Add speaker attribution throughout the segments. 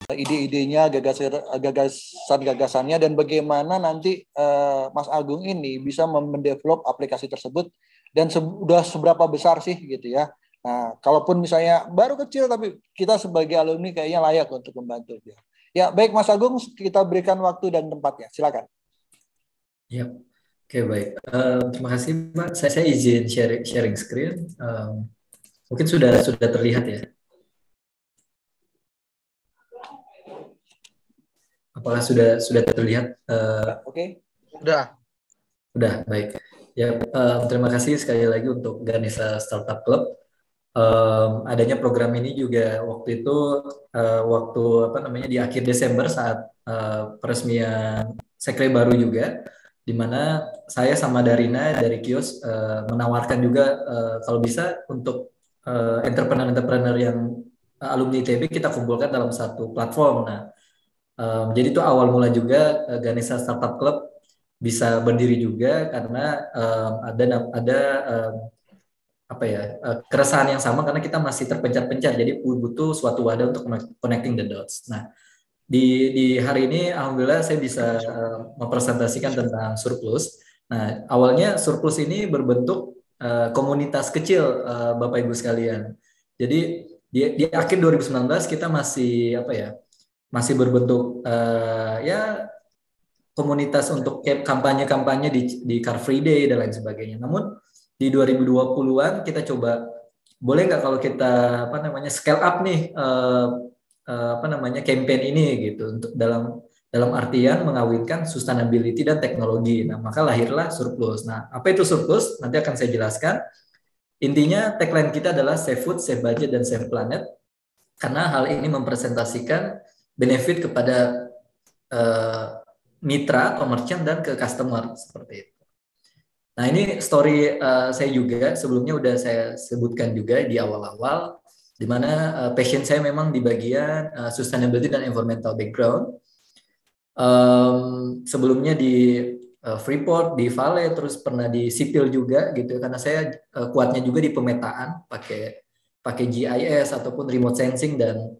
Speaker 1: ide-idenya, gagasan-gagasannya, dan bagaimana nanti Mas Agung ini bisa mendevelop aplikasi tersebut dan sudah seberapa besar sih gitu ya. Nah, kalaupun misalnya baru kecil tapi kita sebagai alumni kayaknya layak untuk membantu dia. Ya, baik Mas Agung, kita berikan waktu dan tempatnya. Silakan.
Speaker 2: Ya, oke baik. Terima kasih Pak. Saya izin sharing screen. Mungkin sudah terlihat ya. Apakah sudah terlihat?
Speaker 1: Oke.
Speaker 3: Udah,
Speaker 2: baik. Ya, terima kasih sekali lagi untuk Ganesha Startup Club. Adanya program ini juga waktu itu waktu di akhir Desember saat peresmian Sekre baru juga, di mana saya sama Darina dari Kios menawarkan juga kalau bisa untuk entrepreneur-entrepreneur yang alumni ITB kita kumpulkan dalam satu platform. Nah, jadi itu awal mula juga Ganesha Startup Club bisa berdiri juga karena ada keresahan yang sama karena kita masih terpencar-pencar, jadi butuh suatu wadah untuk connecting the dots. Nah, di hari ini alhamdulillah saya bisa mempresentasikan tentang surplus. Nah, awalnya surplus ini berbentuk komunitas kecil, Bapak Ibu sekalian. Jadi di akhir 2019 kita masih berbentuk komunitas untuk kampanye-kampanye di Car Free Day dan lain sebagainya. Namun di 2020-an kita coba, boleh nggak kalau kita scale up nih campaign ini gitu, untuk dalam artian mengawinkan sustainability dan teknologi. Nah, maka lahirlah surplus. Nah, apa itu surplus? Nanti akan saya jelaskan. Intinya tagline kita adalah save food, save budget, dan save planet. Karena hal ini mempresentasikan benefit kepada mitra atau merchant dan ke customer seperti itu. Nah, ini story saya juga sebelumnya udah saya sebutkan juga di awal-awal, di mana passion saya memang di bagian sustainability dan environmental background. Sebelumnya di Freeport, di Vale, terus pernah di sipil juga gitu, karena saya kuatnya juga di pemetaan pakai GIS ataupun remote sensing, dan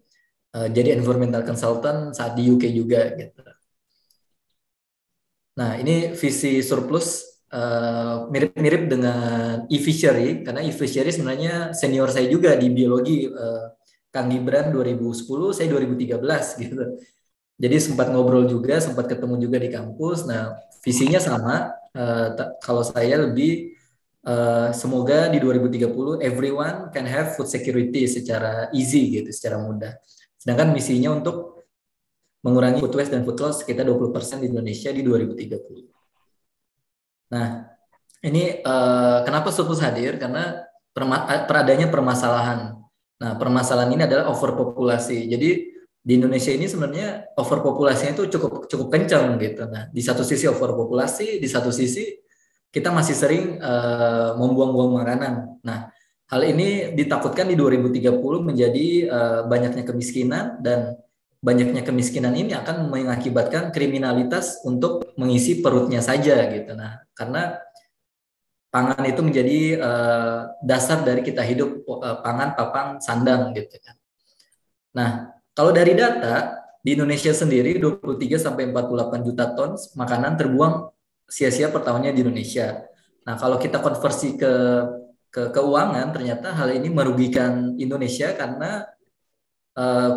Speaker 2: jadi environmental consultant saat di UK juga gitu. Nah, ini visi surplus mirip-mirip dengan e-fishery, karena e-fishery sebenarnya senior saya juga di biologi, Kang Gibran 2010, saya 2013 gitu. Jadi sempat ngobrol juga, sempat ketemu juga di kampus. Nah, visinya sama. Kalau saya lebih semoga di 2030 everyone can have food security secara easy gitu, secara mudah. Sedangkan misinya untuk mengurangi food waste dan food loss sekitar 20% di Indonesia di 2030. Nah, ini kenapa surplus hadir? Karena peradanya permasalahan. Nah, permasalahan ini adalah overpopulasi. Jadi di Indonesia ini sebenarnya overpopulasinya itu cukup kencang gitu. Nah, di satu sisi overpopulasi, di satu sisi kita masih sering membuang-buang makanan. Nah, hal ini ditakutkan di 2030 menjadi banyaknya kemiskinan, dan banyaknya kemiskinan ini akan mengakibatkan kriminalitas untuk mengisi perutnya saja gitu. Nah, karena pangan itu menjadi dasar dari kita hidup, pangan, papang, sandang gitu kan. Nah, kalau dari data di Indonesia sendiri 23 sampai 48 juta ton makanan terbuang sia-sia per tahunnya di Indonesia. Nah, kalau kita konversi ke keuangan, ternyata hal ini merugikan Indonesia karena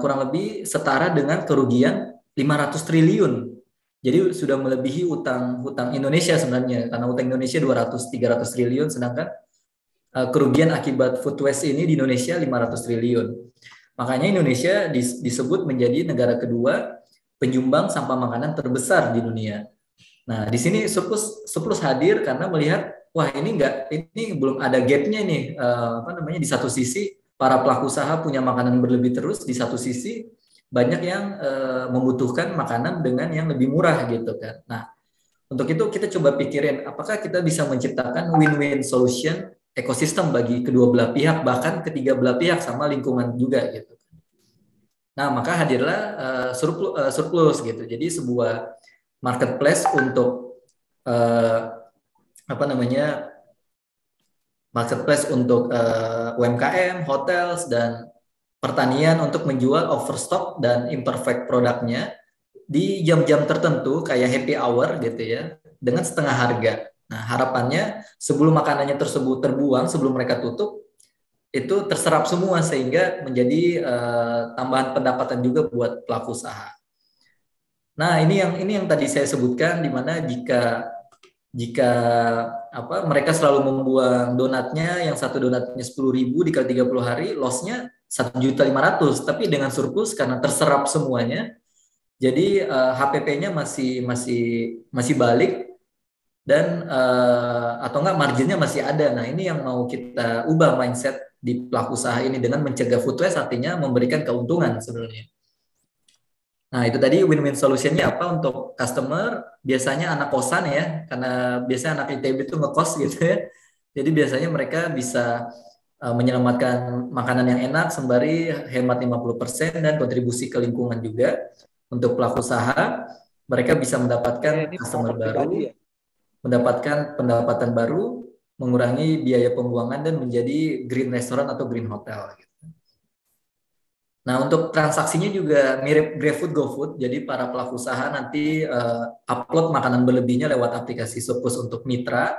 Speaker 2: kurang lebih setara dengan kerugian 500 triliun. Jadi sudah melebihi hutang Indonesia sebenarnya, karena hutang Indonesia 200-300 triliun, sedangkan kerugian akibat food waste ini di Indonesia 500 triliun. Makanya Indonesia disebut menjadi negara kedua penyumbang sampah makanan terbesar di dunia. Nah, di sini surplus hadir karena melihat, wah ini belum ada gapnya nih, di satu sisi para pelaku usaha punya makanan berlebih terus, di satu sisi banyak yang membutuhkan makanan dengan yang lebih murah gitu kan. Nah, untuk itu kita coba pikirin apakah kita bisa menciptakan win-win solution ekosistem bagi kedua belah pihak, bahkan ketiga belah pihak sama lingkungan juga gitu. Nah, maka hadirlah surplus gitu. Jadi sebuah marketplace untuk marketplace untuk UMKM, hotels, dan pertanian untuk menjual overstock dan imperfect produknya di jam-jam tertentu kayak happy hour gitu ya, dengan setengah harga. Nah, harapannya sebelum makanannya tersebut terbuang, sebelum mereka tutup, itu terserap semua sehingga menjadi tambahan pendapatan juga buat pelaku usaha. Nah, ini yang tadi saya sebutkan, di mana jika mereka selalu membuang donatnya, yang satu donatnya 10.000 dikali 30 hari, loss-nya 1.500.000, tapi dengan surplus karena terserap semuanya, jadi HPP-nya masih balik dan atau enggak marginnya masih ada. Nah, ini yang mau kita ubah mindset di pelaku usaha ini dengan mencegah food waste, artinya memberikan keuntungan sebenarnya. Nah, itu tadi win-win solution-nya apa untuk customer? Biasanya anak kosan ya, karena biasanya anak ITB itu ngekos gitu ya. Jadi biasanya mereka bisa menyelamatkan makanan yang enak sembari hemat 50% dan kontribusi ke lingkungan juga. Untuk pelaku usaha, mereka bisa mendapatkan customer baru, ya? Mendapatkan pendapatan baru, mengurangi biaya pembuangan dan menjadi green restaurant atau green hotel gitu. Nah, untuk transaksinya juga mirip GrabFood, GoFood. Jadi para pelaku usaha nanti upload makanan berlebihnya lewat aplikasi Surplus untuk mitra.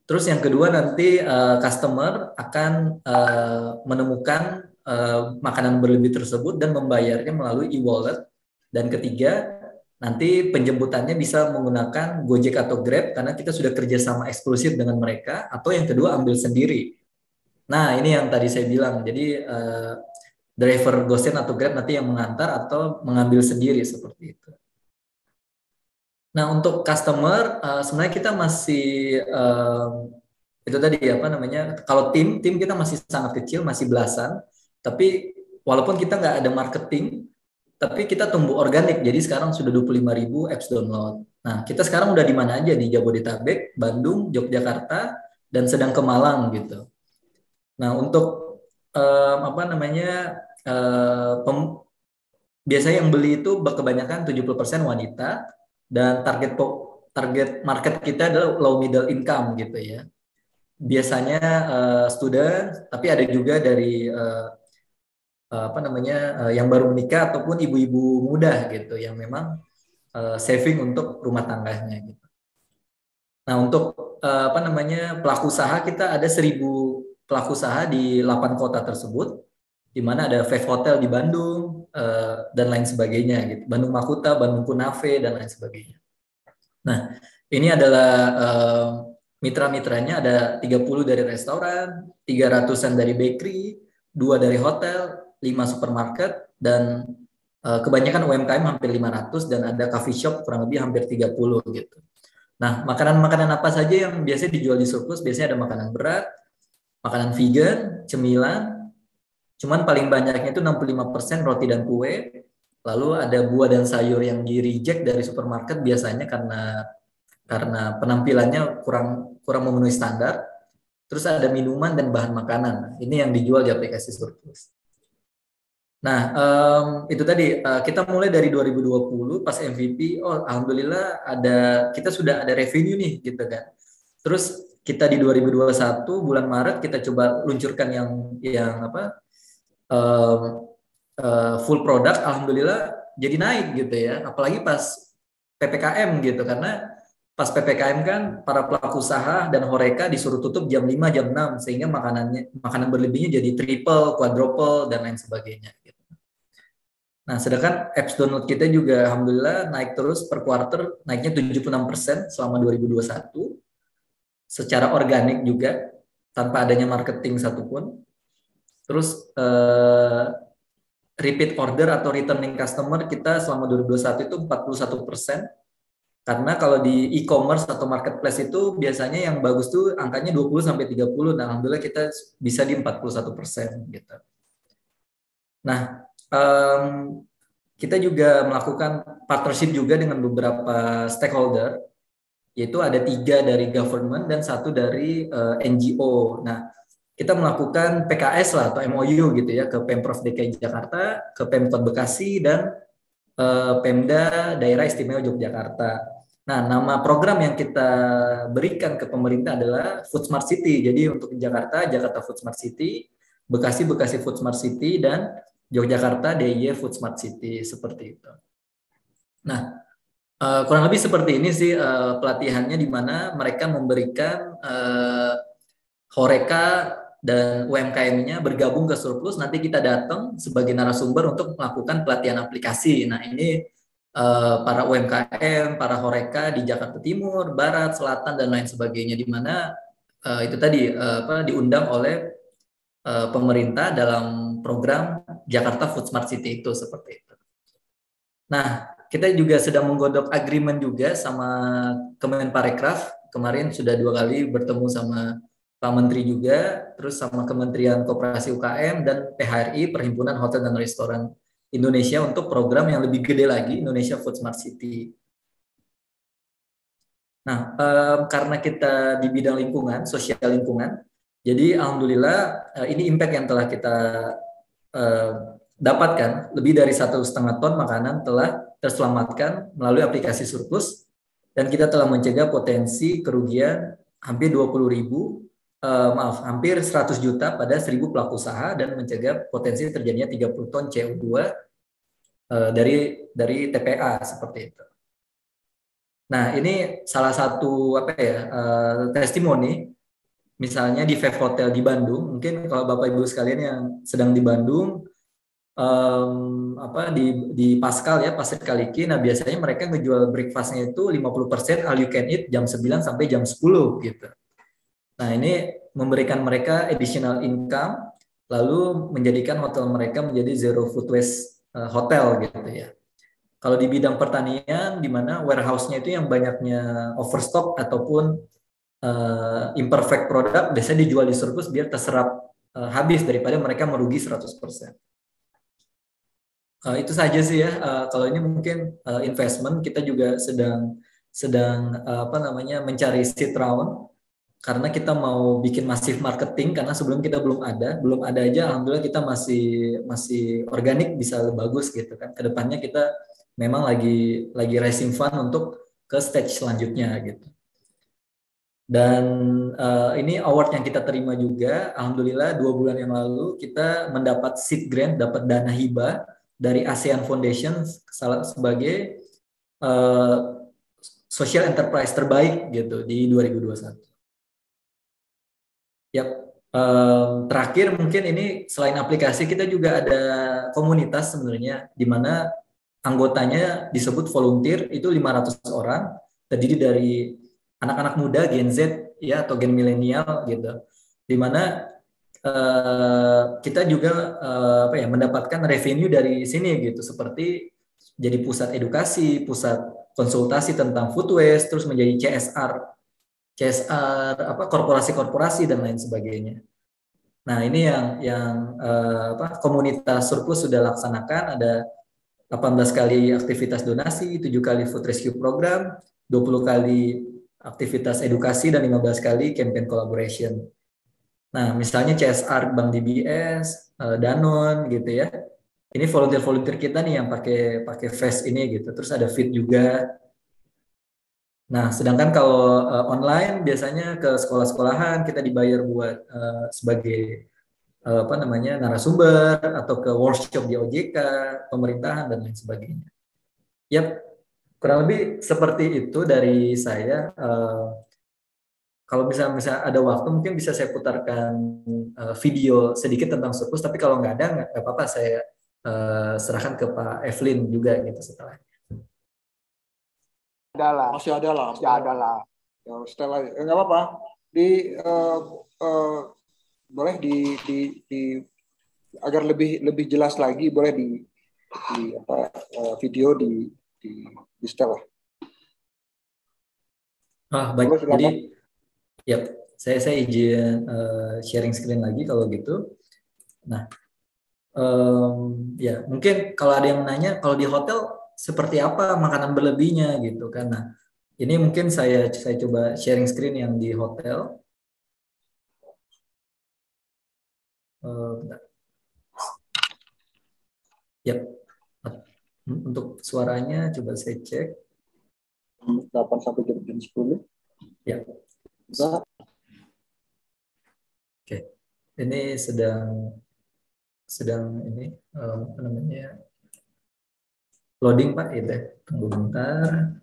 Speaker 2: Terus yang kedua nanti customer akan menemukan makanan berlebih tersebut dan membayarnya melalui e-wallet. Dan ketiga, nanti penjemputannya bisa menggunakan Gojek atau Grab karena kita sudah kerjasama eksklusif dengan mereka. Atau yang kedua, ambil sendiri. Nah, ini yang tadi saya bilang. Jadi driver GoSend atau Grab nanti yang mengantar atau mengambil sendiri seperti itu. Nah, untuk customer sebenarnya kita masih itu tadi kalau tim kita masih sangat kecil, masih belasan, tapi walaupun kita nggak ada marketing, tapi kita tumbuh organik. Jadi sekarang sudah 25.000 apps download. Nah, kita sekarang udah di mana aja, di Jabodetabek, Bandung, Yogyakarta, dan sedang ke Malang gitu. Nah, untuk biasanya yang beli itu kebanyakan 70% wanita, dan target market kita adalah low middle income gitu ya. Biasanya student, tapi ada juga dari yang baru menikah ataupun ibu-ibu muda gitu yang memang saving untuk rumah tangganya gitu. Nah, untuk pelaku usaha kita ada 1.000 pelaku usaha di 8 kota tersebut, di mana ada Five Hotel di Bandung dan lain sebagainya gitu. Bandung Makuta, Bandung Kunave dan lain sebagainya. Nah, ini adalah mitra-mitranya, ada 30 dari restoran, 300-an dari bakery, 2 dari hotel, 5 supermarket, dan kebanyakan UMKM hampir 500, dan ada coffee shop kurang lebih hampir 30 gitu. Nah, makanan-makanan apa saja yang biasanya dijual di Surplus? Biasanya ada makanan berat, makanan vegan, cemilan, cuman paling banyaknya itu 65% roti dan kue. Lalu ada buah dan sayur yang di reject dari supermarket biasanya karena penampilannya kurang memenuhi standar. Terus ada minuman dan bahan makanan. Ini yang dijual di aplikasi Surplus. Nah, itu tadi kita mulai dari 2020 pas MVP. Oh, alhamdulillah kita sudah ada revenue nih gitu kan. Terus kita di 2021 bulan Maret kita coba luncurkan yang full product, alhamdulillah jadi naik gitu ya. Apalagi pas PPKM gitu, karena pas PPKM kan para pelaku usaha dan horeca disuruh tutup jam 5, jam 6, sehingga makanan berlebihnya jadi triple, quadruple dan lain sebagainya gitu. Nah, sedangkan apps download kita juga alhamdulillah naik terus per quarter, naiknya 76% selama 2021 secara organik juga tanpa adanya marketing satupun. Terus repeat order atau returning customer kita selama 2021 itu 41%. Karena kalau di e-commerce atau marketplace itu biasanya yang bagus tuh angkanya 20-30. Nah, alhamdulillah kita bisa di 41% gitu. Nah, kita juga melakukan partnership juga dengan beberapa stakeholder, yaitu ada 3 dari government dan 1 dari NGO. Nah, kita melakukan PKS lah atau MOU gitu ya ke Pemprov DKI Jakarta, ke Pemkot Bekasi, dan Pemda Daerah Istimewa Yogyakarta. Nah, nama program yang kita berikan ke pemerintah adalah Food Smart City. Jadi untuk Jakarta Food Smart City, Bekasi Food Smart City, dan Yogyakarta DIY Food Smart City, seperti itu. Nah, kurang lebih seperti ini sih pelatihannya, di mana mereka memberikan Horeca dan UMKM-nya bergabung ke Surplus. Nanti kita datang sebagai narasumber untuk melakukan pelatihan aplikasi. Nah, ini para UMKM, para Horeca di Jakarta Timur, Barat, Selatan, dan lain sebagainya, di mana itu tadi diundang oleh pemerintah dalam program Jakarta Food Smart City itu, seperti itu. Nah, kita juga sedang menggodok agreement juga sama Kemenparekraf. Kemarin sudah 2 kali bertemu sama Pak Menteri juga, terus sama Kementerian Koperasi UKM dan PHRI, Perhimpunan Hotel dan Restoran Indonesia, untuk program yang lebih gede lagi, Indonesia Food Smart City. Nah, karena kita di bidang lingkungan, sosial lingkungan, jadi alhamdulillah ini impact yang telah kita dapatkan. Lebih dari 1,5 ton makanan telah terselamatkan melalui aplikasi Surplus, dan kita telah mencegah potensi kerugian hampir 100 juta pada 1.000 pelaku usaha, dan mencegah potensi terjadinya 30 ton CO2 dari TPA, seperti itu. Nah, ini salah satu testimoni, misalnya di Vev Hotel di Bandung. Mungkin kalau Bapak Ibu sekalian yang sedang di Bandung, di Pascal ya, Pasir Kaliki, nah biasanya mereka ngejual breakfastnya itu 50% all you can eat jam 9 sampai jam 10 gitu. Nah, ini memberikan mereka additional income, lalu menjadikan hotel mereka menjadi zero food waste hotel gitu ya. Kalau di bidang pertanian, di mana warehouse-nya itu yang banyaknya overstock ataupun imperfect product, biasanya dijual di Surplus biar terserap habis daripada mereka merugi 100%. Itu saja sih ya. Kalau ini mungkin investment, kita juga sedang mencari seed round, karena kita mau bikin masif marketing, karena sebelum kita belum ada aja, alhamdulillah kita masih organik, bisa lebih bagus gitu kan. Kedepannya kita memang lagi raising fund untuk ke stage selanjutnya gitu. Dan ini award yang kita terima juga, alhamdulillah 2 bulan yang lalu kita mendapat seed grant, dapat dana hibah dari ASEAN Foundation sebagai social enterprise terbaik gitu di 2021. Yap. Terakhir mungkin ini, selain aplikasi, kita juga ada komunitas sebenarnya, di mana anggotanya disebut volunteer, itu 500 orang, terdiri dari anak-anak muda Gen Z ya, atau gen milenial gitu, di mana kita juga mendapatkan revenue dari sini gitu, seperti jadi pusat edukasi, pusat konsultasi tentang food waste, terus menjadi CSR korporasi-korporasi dan lain sebagainya. Nah, ini yang komunitas Surplus sudah laksanakan. Ada 18 kali aktivitas donasi, 7 kali food rescue program, 20 kali aktivitas edukasi, dan 15 kali campaign collaboration. Nah, misalnya CSR Bank DBS, Danone gitu ya. Ini volunteer kita nih yang pakai face ini gitu. Terus ada Fit juga. Nah, sedangkan kalau online biasanya ke sekolah-sekolahan kita dibayar buat sebagai narasumber, atau ke workshop di OJK, pemerintahan, dan lain sebagainya. Yap, kurang lebih seperti itu dari saya. Kalau misalnya ada waktu, mungkin bisa saya putarkan video sedikit tentang Surplus, tapi kalau nggak ada, nggak apa-apa, saya serahkan ke Pak Evelyn juga gitu setelah.
Speaker 1: Masih ada lah. Ya, setelah nggak apa-apa. Boleh di agar lebih jelas lagi, boleh di video di setel lah.
Speaker 2: Baik. Jadi, ya, saya izin sharing screen lagi kalau gitu. Nah, ya mungkin kalau ada yang nanya, kalau di hotel seperti apa makanan berlebihnya gitu kan. Nah, ini mungkin saya coba sharing screen yang di hotel. Ya, untuk suaranya coba saya cek.
Speaker 1: 8 sampai jam 10.
Speaker 2: Ya.
Speaker 1: Bisa.
Speaker 2: Oke. Ini sedang ini apa namanya loading Pak, itu tunggu bentar.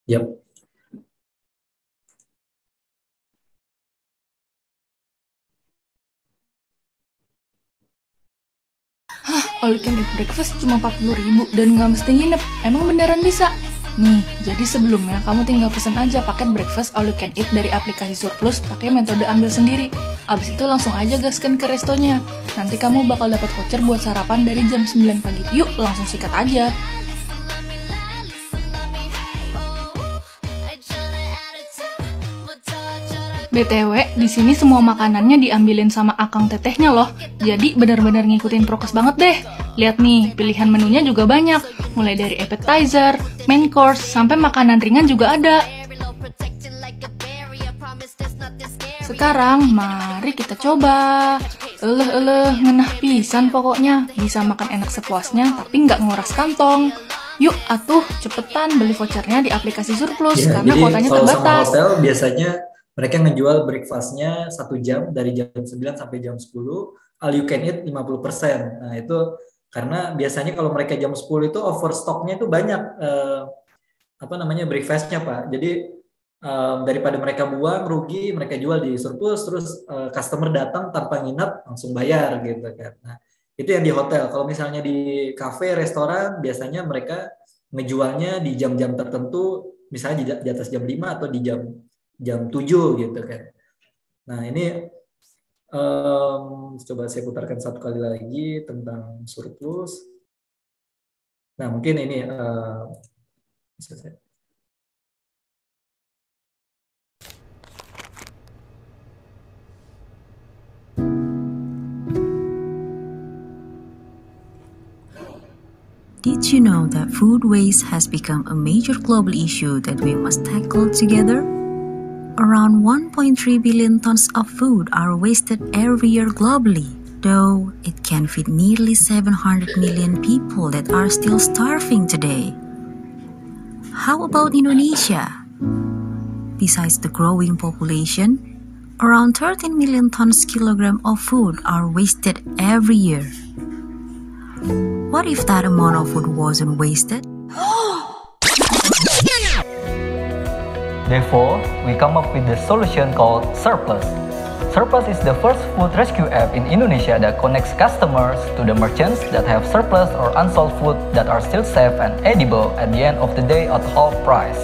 Speaker 2: Yap.
Speaker 4: All you can eat breakfast cuma 40.000 dan nggak mesti nginep. Emang beneran bisa? Nih, jadi sebelumnya kamu tinggal pesen aja paket breakfast all you can eat dari aplikasi Surplus pakai metode ambil sendiri. Abis itu langsung aja gaskan ke restonya. Nanti kamu bakal dapat voucher buat sarapan dari jam 9 pagi. Yuk, langsung sikat aja. BTW, di sini semua makanannya diambilin sama akang tetehnya loh. Jadi benar-benar ngikutin prokes banget deh. Lihat nih, pilihan menunya juga banyak. Mulai dari appetizer, main course, sampai makanan ringan juga ada. Sekarang, mari kita coba. Ngenah pisan pokoknya. Bisa makan enak sepuasnya, tapi nggak nguras kantong. Yuk, atuh, cepetan beli vouchernya di aplikasi Surplus, karena kuotanya terbatas.
Speaker 2: Hotel biasanya mereka ngejual breakfast-nya 1 jam dari jam 9 sampai jam 10, all you can eat 50%. Nah, itu karena biasanya kalau mereka jam 10 itu overstock-nya itu banyak breakfast-nya, Pak. Jadi daripada mereka buang rugi, mereka jual di Surplus, terus customer datang tanpa nginep langsung bayar gitu kan. Nah, itu yang di hotel. Kalau misalnya di kafe, restoran, biasanya mereka ngejualnya di jam-jam tertentu, misalnya di atas jam 5 atau di jam 7 gitu kan. Nah, ini coba saya putarkan satu kali lagi tentang Surplus. Nah, mungkin ini bisa saya.
Speaker 5: Did you know that food waste has become a major global issue that we must tackle together? Around 1.3 billion tons of food are wasted every year globally, though it can feed nearly 700 million people that are still starving today. How about Indonesia? Besides the growing population, around 13 million tons kilogram of food are wasted every year. What if that amount of food wasn't wasted?
Speaker 6: Therefore, we come up with the solution called Surplus. Surplus is the first food rescue app in Indonesia that connects customers to the merchants that have surplus or unsold food that are still safe and edible at the end of the day at half price.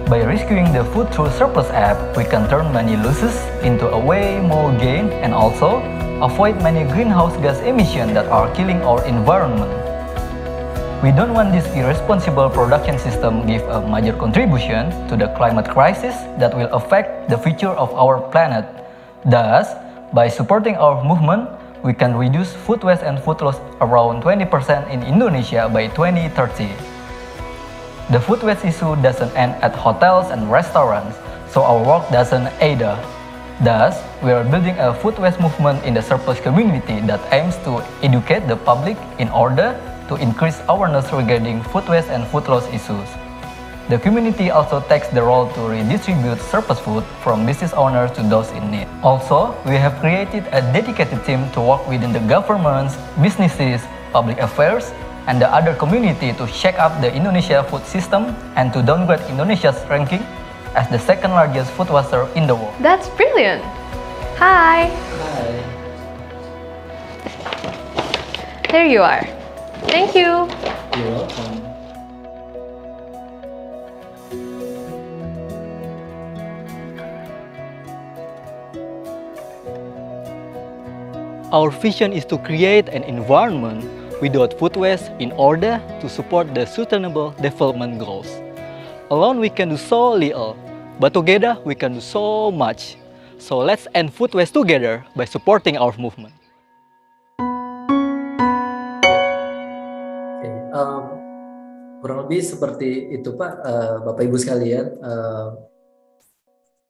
Speaker 6: By rescuing the food through Surplus app, we can turn many losses into a way more gain and also avoid many greenhouse gas emissions that are killing our environment. We don't want this irresponsible production system give a major contribution to the climate crisis that will affect the future of our planet. Thus, by supporting our movement, we can reduce food waste and food loss around 20% in Indonesia by 2030. The food waste issue doesn't end at hotels and restaurants, so our work doesn't either. Thus, we are building a food waste movement in the Surplus community that aims to educate the public in order to increase awareness regarding food waste and food loss issues. The community also takes the role to redistribute surplus food from business owners to those in need. Also, we have created a dedicated team to work within the governments, businesses, public affairs, and the other community to shake up the Indonesia food system and to downgrade Indonesia's ranking as the second largest food waster in the world.
Speaker 7: That's brilliant! Hi!
Speaker 2: Hi.
Speaker 7: There you are. Thank you!
Speaker 2: You're welcome.
Speaker 6: Our vision is to create an environment without food waste in order to support the sustainable development goals. Alone we can do so little, but together we can do so much. So let's end food waste together by supporting our movement.
Speaker 2: Kurang lebih seperti itu Pak, Bapak Ibu sekalian.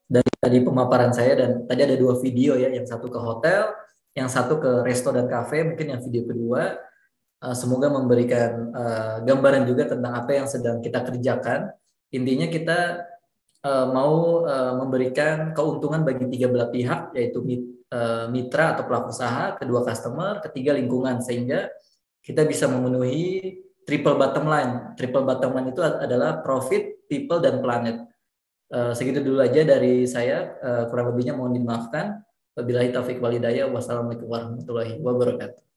Speaker 2: Dari tadi pemaparan saya, dan tadi ada 2 video ya, yang satu ke hotel, yang satu ke resto dan kafe, mungkin yang video kedua. Semoga memberikan gambaran juga tentang apa yang sedang kita kerjakan. Intinya kita mau memberikan keuntungan bagi 3 belah pihak, yaitu mitra atau pelaku usaha, kedua customer, ketiga lingkungan, sehingga kita bisa memenuhi triple bottom line. Triple bottom line itu adalah profit, people, dan planet. Segitu dulu aja dari saya, kurang lebihnya mohon dimaafkan. Wabillahi taufiq wal hidayah. Wassalamualaikum warahmatullahi wabarakatuh.